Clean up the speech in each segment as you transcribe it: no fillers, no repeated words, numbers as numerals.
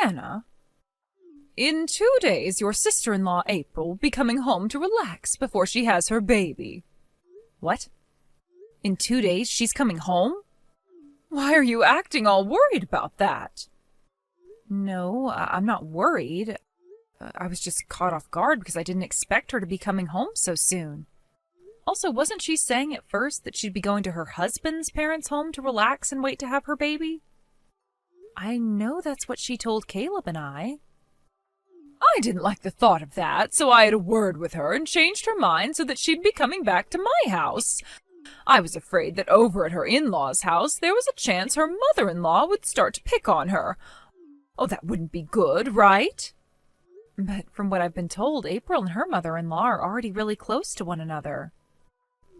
Anna, in 2 days your sister-in-law April will be coming home to relax before she has her baby. What? In 2 days she's coming home? Why are you acting all worried about that? No, I'm not worried. I was just caught off guard because I didn't expect her to be coming home so soon. Also, wasn't she saying at first that she'd be going to her husband's parents' home to relax and wait to have her baby? I know that's what she told Caleb and I. I didn't like the thought of that, so I had a word with her and changed her mind so that she'd be coming back to my house. I was afraid that over at her in-laws' house there was a chance her mother-in-law would start to pick on her. Oh, that wouldn't be good, right? But from what I've been told, April and her mother-in-law are already really close to one another.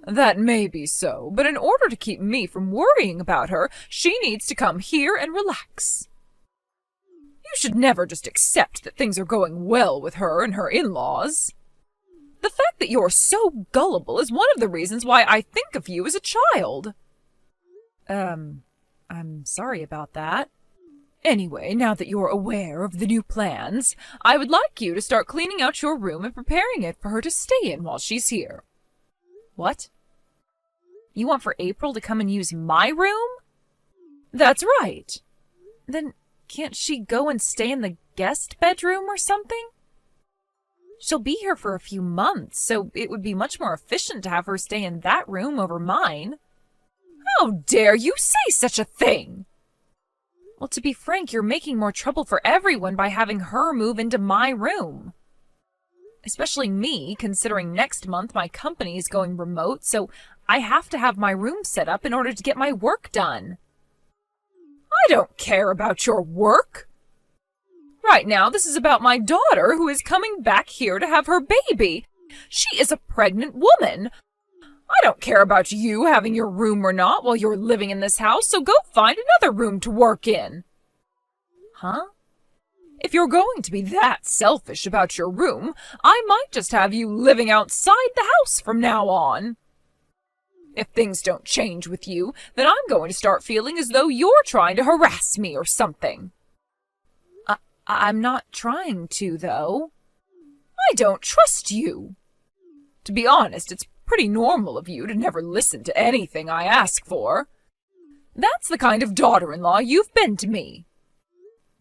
That may be so, but in order to keep me from worrying about her, she needs to come here and relax. You should never just accept that things are going well with her and her in-laws. The fact that you're so gullible is one of the reasons why I think of you as a child. I'm sorry about that. Anyway, now that you're aware of the new plans, I would like you to start cleaning out your room and preparing it for her to stay in while she's here. What? You want for April to come and use my room? That's right. Then can't she go and stay in the guest bedroom or something? She'll be here for a few months, so it would be much more efficient to have her stay in that room over mine. How dare you say such a thing? Well, to be frank, you're making more trouble for everyone by having her move into my room. Especially me, considering next month my company is going remote, so I have to have my room set up in order to get my work done. I don't care about your work. Right now, this is about my daughter who is coming back here to have her baby. She is a pregnant woman. I don't care about you having your room or not while you're living in this house, so go find another room to work in. Huh? If you're going to be that selfish about your room, I might just have you living outside the house from now on. If things don't change with you, then I'm going to start feeling as though you're trying to harass me or something. I'm not trying to, though. I don't trust you. To be honest, it's pretty normal of you to never listen to anything I ask for. That's the kind of daughter-in-law you've been to me.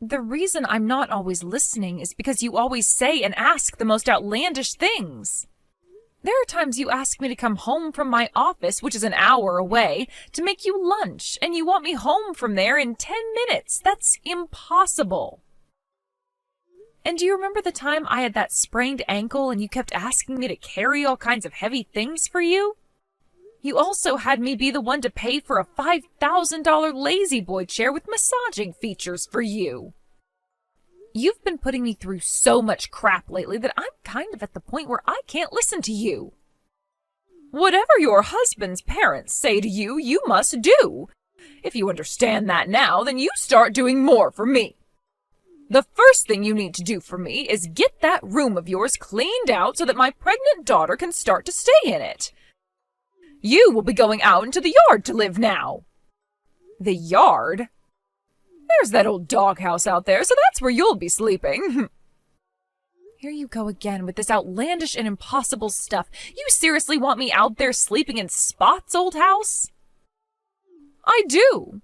The reason I'm not always listening is because you always say and ask the most outlandish things. There are times you ask me to come home from my office, which is an hour away, to make you lunch, and you want me home from there in 10 minutes. That's impossible. And do you remember the time I had that sprained ankle and you kept asking me to carry all kinds of heavy things for you? You also had me be the one to pay for a $5,000 lazy boy chair with massaging features for you. You've been putting me through so much crap lately that I'm kind of at the point where I can't listen to you. Whatever your husband's parents say to you, you must do. If you understand that now, then you start doing more for me. The first thing you need to do for me is get that room of yours cleaned out so that my pregnant daughter can start to stay in it. You will be going out into the yard to live now. The yard? There's that old doghouse out there, so that's where you'll be sleeping. Here you go again with this outlandish and impossible stuff. You seriously want me out there sleeping in Spot's old house? I do.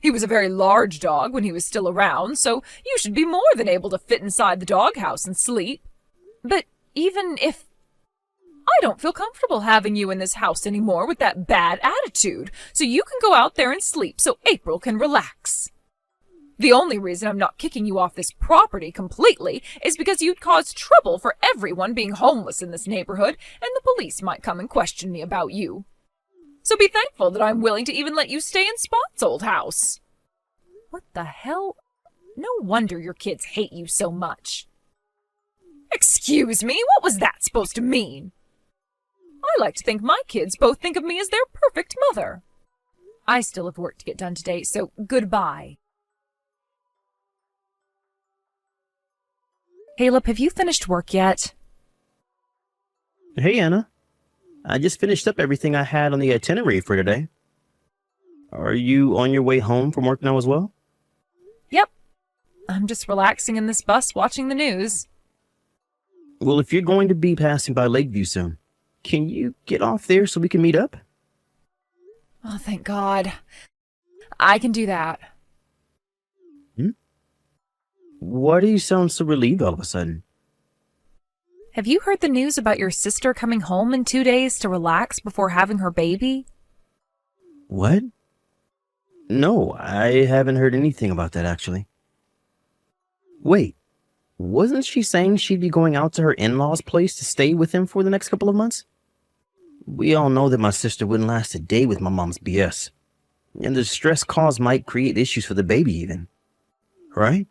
He was a very large dog when he was still around, so you should be more than able to fit inside the doghouse and sleep. But even if... I don't feel comfortable having you in this house anymore with that bad attitude, so you can go out there and sleep so April can relax. The only reason I'm not kicking you off this property completely is because you'd cause trouble for everyone being homeless in this neighborhood, and the police might come and question me about you. So be thankful that I'm willing to even let you stay in Spot's old house. What the hell? No wonder your kids hate you so much. Excuse me, what was that supposed to mean? I like to think my kids both think of me as their perfect mother. I still have work to get done today, so goodbye. Caleb, have you finished work yet? Hey, Anna. I just finished up everything I had on the itinerary for today. Are you on your way home from work now as well? Yep. I'm just relaxing in this bus watching the news. Well, if you're going to be passing by Lakeview soon, can you get off there so we can meet up? Oh, thank God. I can do that. Why do you sound so relieved all of a sudden? Have you heard the news about your sister coming home in 2 days to relax before having her baby? What? No, I haven't heard anything about that, actually. Wait, wasn't she saying she'd be going out to her in-laws' place to stay with them for the next couple of months? We all know that my sister wouldn't last a day with my mom's BS. And the stress caused might create issues for the baby even. Right?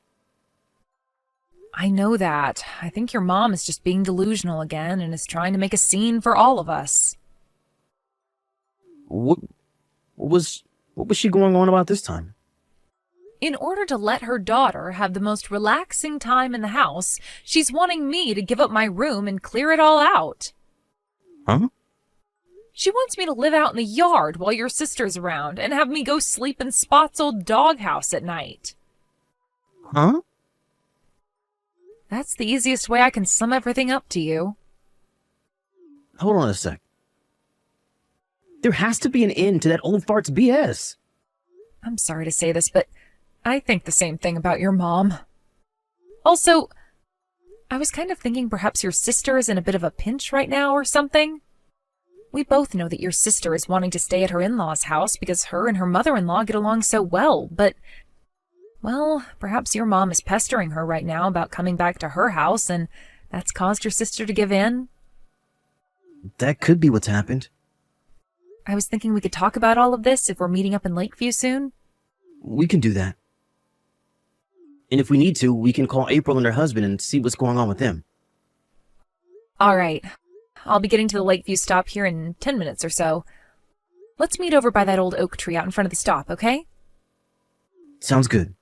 I know that. I think your mom is just being delusional again and is trying to make a scene for all of us. What was she going on about this time? In order to let her daughter have the most relaxing time in the house, she's wanting me to give up my room and clear it all out. Huh? She wants me to live out in the yard while your sister's around and have me go sleep in Spot's old doghouse at night. Huh? That's the easiest way I can sum everything up to you. Hold on a sec. There has to be an end to that old fart's BS. I'm sorry to say this, but I think the same thing about your mom. Also, I was kind of thinking perhaps your sister is in a bit of a pinch right now or something. We both know that your sister is wanting to stay at her in-laws' house because her and her mother-in-law get along so well, but, well, perhaps your mom is pestering her right now about coming back to her house, and that's caused your sister to give in. That could be what's happened. I was thinking we could talk about all of this if we're meeting up in Lakeview soon. We can do that. And if we need to, we can call April and her husband and see what's going on with them. All right. I'll be getting to the Lakeview stop here in 10 minutes or so. Let's meet over by that old oak tree out in front of the stop, okay? Sounds good.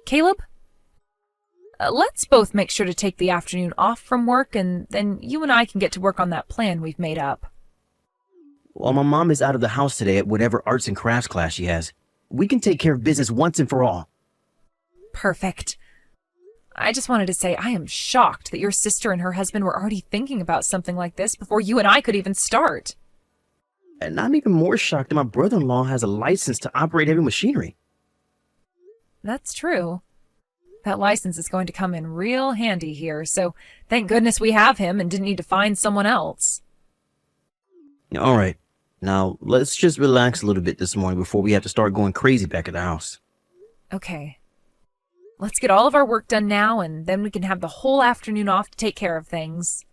Caleb? Let's both make sure to take the afternoon off from work, and then you and I can get to work on that plan we've made up. While my mom is out of the house today at whatever arts and crafts class she has, we can take care of business once and for all. Perfect. I just wanted to say I am shocked that your sister and her husband were already thinking about something like this before you and I could even start. And I'm even more shocked that my brother-in-law has a license to operate heavy machinery. That's true. That license is going to come in real handy here, so thank goodness we have him and didn't need to find someone else. All right. Now, let's just relax a little bit this morning before we have to start going crazy back at the house. Okay. Let's get all of our work done now, and then we can have the whole afternoon off to take care of things.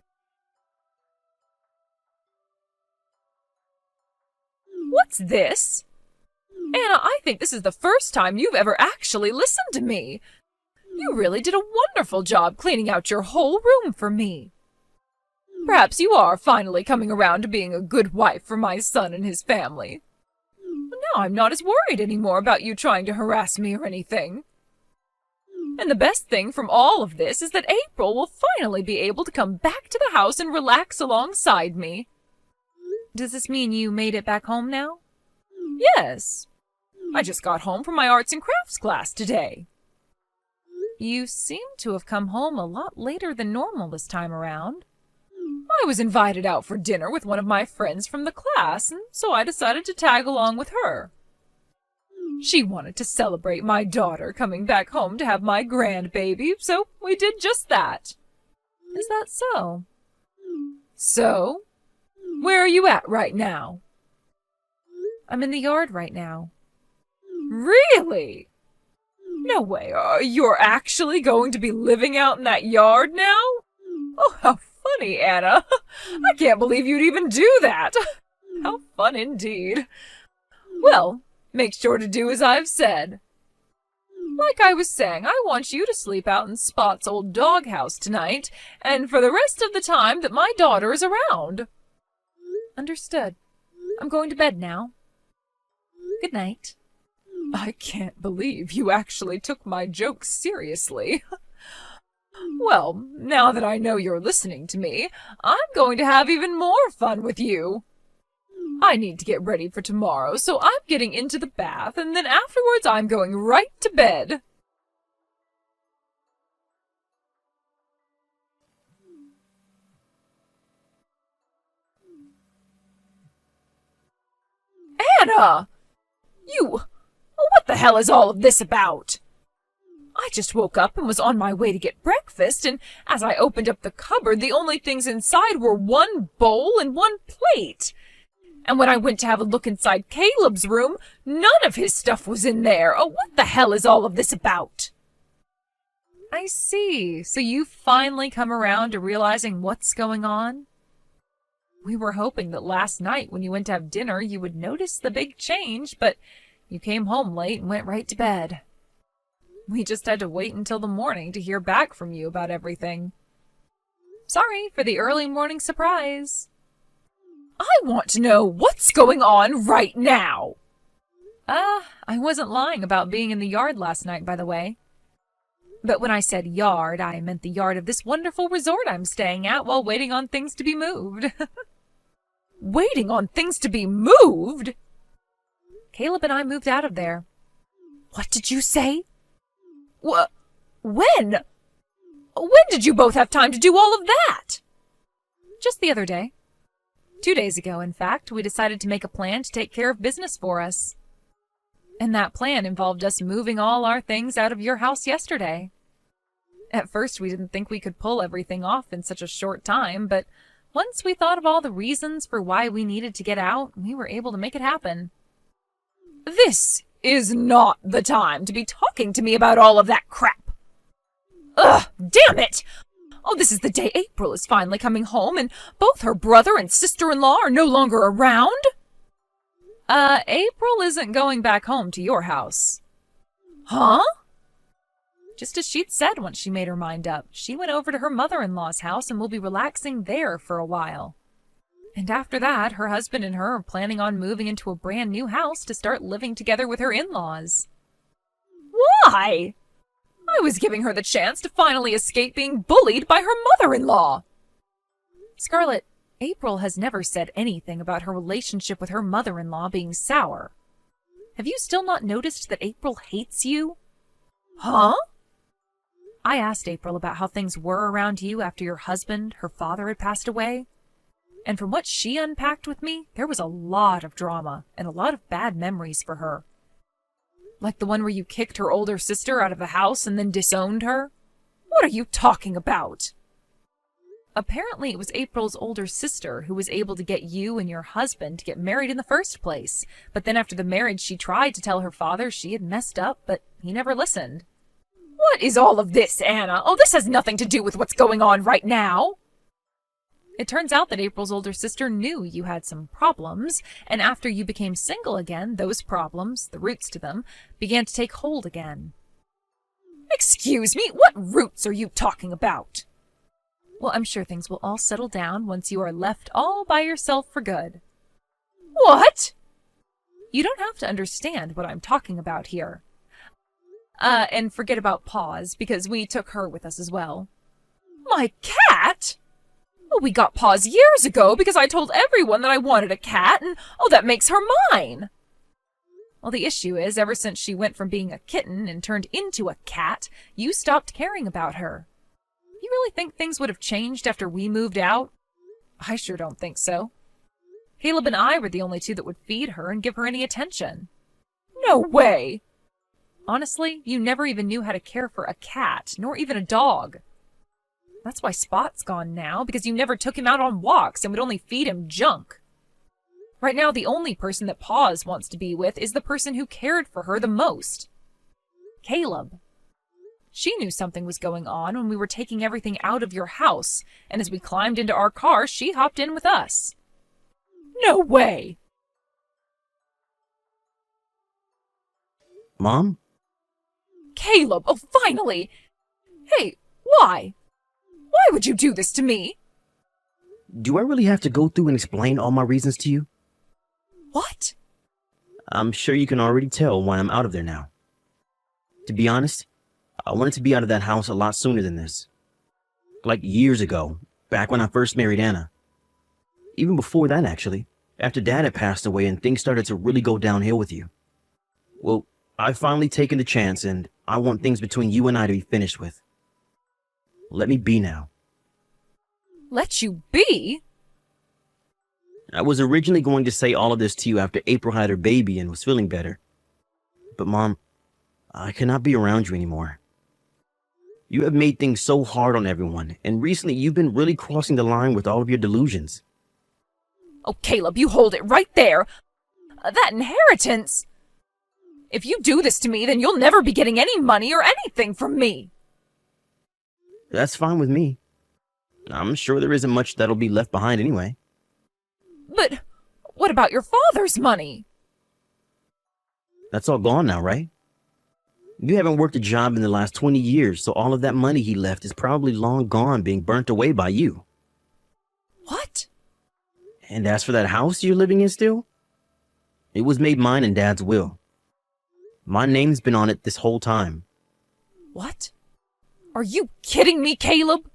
What's this? Anna, I think this is the first time you've ever actually listened to me. You really did a wonderful job cleaning out your whole room for me. Perhaps you are finally coming around to being a good wife for my son and his family. Now I'm not as worried anymore about you trying to harass me or anything. And the best thing from all of this is that April will finally be able to come back to the house and relax alongside me. Does this mean you made it back home now? Yes. I just got home from my arts and crafts class today. You seem to have come home a lot later than normal this time around. I was invited out for dinner with one of my friends from the class, and so I decided to tag along with her. She wanted to celebrate my daughter coming back home to have my grandbaby, so we did just that. Is that so? So? Where are you at right now? I'm in the yard right now. Really? No way, you're actually going to be living out in that yard now? Oh, how funny, Anna. I can't believe you'd even do that. How fun indeed. Well, make sure to do as I've said. Like I was saying, I want you to sleep out in Spot's old doghouse tonight, and for the rest of the time that my daughter is around. Understood. I'm going to bed now. Good night. I can't believe you actually took my joke seriously. Well, now that I know you're listening to me, I'm going to have even more fun with you. I need to get ready for tomorrow, so I'm getting into the bath, and then afterwards I'm going right to bed. Anna! What the hell is all of this about? I just woke up and was on my way to get breakfast, and as I opened up the cupboard, the only things inside were one bowl and one plate. And when I went to have a look inside Caleb's room, none of his stuff was in there. Oh, what the hell is all of this about? I see. So you've finally come around to realizing what's going on? We were hoping that last night when you went to have dinner, you would notice the big change, but you came home late and went right to bed. We just had to wait until the morning to hear back from you about everything. Sorry for the early morning surprise. I want to know what's going on right now. I wasn't lying about being in the yard last night, by the way. But when I said yard, I meant the yard of this wonderful resort I'm staying at while waiting on things to be moved. Waiting on things to be moved? Caleb and I moved out of there. What did you say? When? When did you both have time to do all of that? Just the other day. 2 days ago, in fact, we decided to make a plan to take care of business for us. And that plan involved us moving all our things out of your house yesterday. At first, we didn't think we could pull everything off in such a short time, but once we thought of all the reasons for why we needed to get out, we were able to make it happen. This is not the time to be talking to me about all of that crap. Ugh, damn it! Oh, this is the day April is finally coming home, and both her brother and sister-in-law are no longer around? April isn't going back home to your house. Huh? Just as she'd said once she made her mind up, she went over to her mother-in-law's house and will be relaxing there for a while. And after that, her husband and her are planning on moving into a brand new house to start living together with her in-laws. Why? I was giving her the chance to finally escape being bullied by her mother-in-law. Scarlett, April has never said anything about her relationship with her mother-in-law being sour. Have you still not noticed that April hates you? Huh? I asked April about how things were around you after your husband, her father, had passed away. And from what she unpacked with me, there was a lot of drama and a lot of bad memories for her. Like the one where you kicked her older sister out of the house and then disowned her? What are you talking about? Apparently it was April's older sister who was able to get you and your husband to get married in the first place. But then after the marriage, she tried to tell her father she had messed up, but he never listened. What is all of this, Anna? Oh, this has nothing to do with what's going on right now. It turns out that April's older sister knew you had some problems, and after you became single again, those problems, the roots to them, began to take hold again. Excuse me, what roots are you talking about? Well, I'm sure things will all settle down once you are left all by yourself for good. What? You don't have to understand what I'm talking about here. And forget about Paws, because we took her with us as well. My cat? Oh, we got Paws years ago because I told everyone that I wanted a cat, and oh, that makes her mine. Well, the issue is, ever since she went from being a kitten and turned into a cat, you stopped caring about her. You really think things would have changed after we moved out? I sure don't think so. Caleb and I were the only two that would feed her and give her any attention. No way! Honestly, you never even knew how to care for a cat, nor even a dog. That's why Spot's gone now, because you never took him out on walks and would only feed him junk. Right now, the only person that Paws wants to be with is the person who cared for her the most. Caleb. She knew something was going on when we were taking everything out of your house, and as we climbed into our car, she hopped in with us. No way! Mom? Caleb! Oh, finally! Hey, why? Why would you do this to me? Do I really have to go through and explain all my reasons to you? What? I'm sure you can already tell why I'm out of there now. To be honest, I wanted to be out of that house a lot sooner than this. Like years ago, back when I first married Anna. Even before that, actually. after Dad had passed away and things started to really go downhill with you. Well, I've finally taken the chance and I want things between you and I to be finished with. Let me be now. Let you be? I was originally going to say all of this to you after April had her baby and was feeling better. But Mom, I cannot be around you anymore. You have made things so hard on everyone, and recently you've been really crossing the line with all of your delusions. Oh, Caleb, you hold it right there. That inheritance. If you do this to me, then you'll never be getting any money or anything from me. That's fine with me. I'm sure there isn't much that'll be left behind anyway. But what about your father's money? That's all gone now, right? You haven't worked a job in the last 20 years, so all of that money he left is probably long gone, being burnt away by you. What? And as for that house you're living in still, it was made mine in Dad's will. My name's been on it this whole time. What? Are you kidding me, Caleb?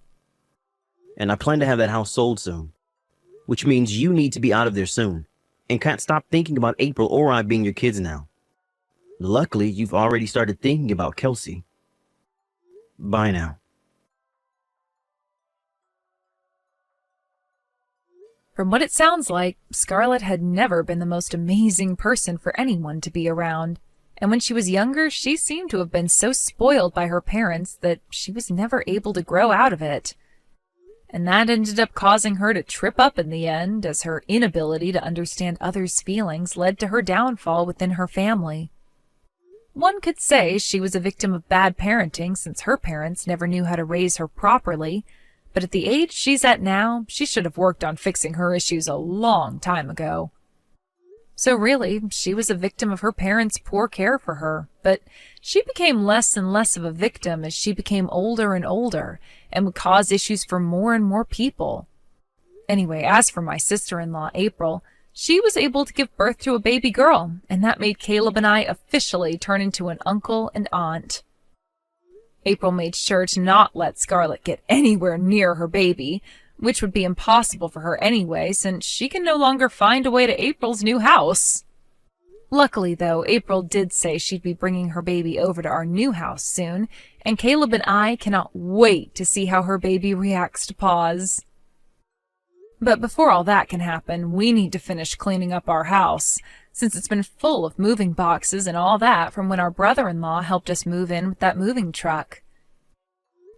And I plan to have that house sold soon, which means you need to be out of there soon, and can't stop thinking about April or I being your kids now. Luckily, you've already started thinking about Kelsey. Bye now. From what it sounds like, Scarlett had never been the most amazing person for anyone to be around. And when she was younger, she seemed to have been so spoiled by her parents that she was never able to grow out of it. And that ended up causing her to trip up in the end, as her inability to understand others' feelings led to her downfall within her family. One could say she was a victim of bad parenting since her parents never knew how to raise her properly, but at the age she's at now, she should have worked on fixing her issues a long time ago. So really, she was a victim of her parents' poor care for her, but she became less and less of a victim as she became older and older and would cause issues for more and more people. Anyway, as for my sister-in-law, April, she was able to give birth to a baby girl, and that made Caleb and I officially turn into an uncle and aunt. April made sure to not let Scarlett get anywhere near her baby, which would be impossible for her anyway, since she can no longer find a way to April's new house. Luckily, though, April did say she'd be bringing her baby over to our new house soon, and Caleb and I cannot wait to see how her baby reacts to Paws. But before all that can happen, we need to finish cleaning up our house, since it's been full of moving boxes and all that from when our brother-in-law helped us move in with that moving truck.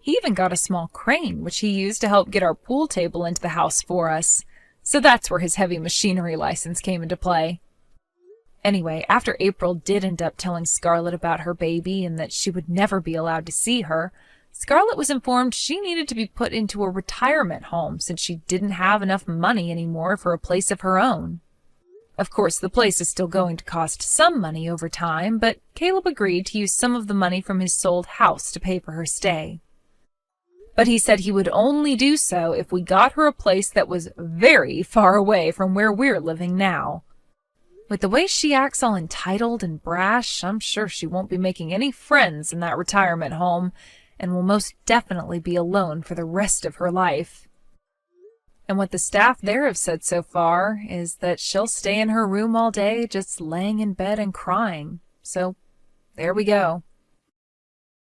He even got a small crane, which he used to help get our pool table into the house for us, so that's where his heavy machinery license came into play. Anyway, after April did end up telling Scarlett about her baby and that she would never be allowed to see her, Scarlett was informed she needed to be put into a retirement home since she didn't have enough money anymore for a place of her own. Of course, the place is still going to cost some money over time, but Caleb agreed to use some of the money from his sold house to pay for her stay. But he said he would only do so if we got her a place that was very far away from where we're living now. With the way she acts all entitled and brash, I'm sure she won't be making any friends in that retirement home, and will most definitely be alone for the rest of her life. And what the staff there have said so far is that she'll stay in her room all day just laying in bed and crying. So, there we go.